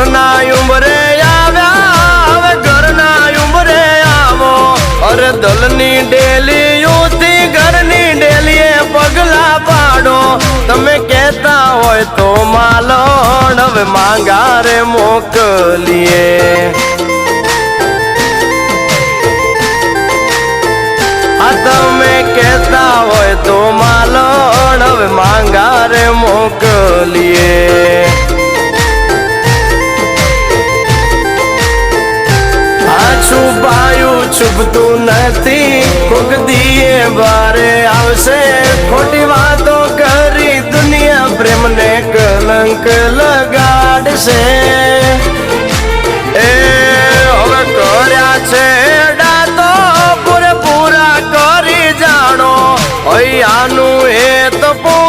ઘરના ઉંબરે આવ્યા હવે ઘરના ઉંબરે આવો અરે દલની ડેલી યુથી ઘરની ડેલીએ પગલા પાડો તમે કહેતા હોય તો માલણ હવે માંગારે મોકલીએ તમે કહેતા હોય તો માલણ હવે માંગારે મોકલીએ છુપાયું છુપતું નથી કોક દીએ બારે આવશે ખોટી વાતો કરી દુનિયા પ્રેમને કલંક લગાડશે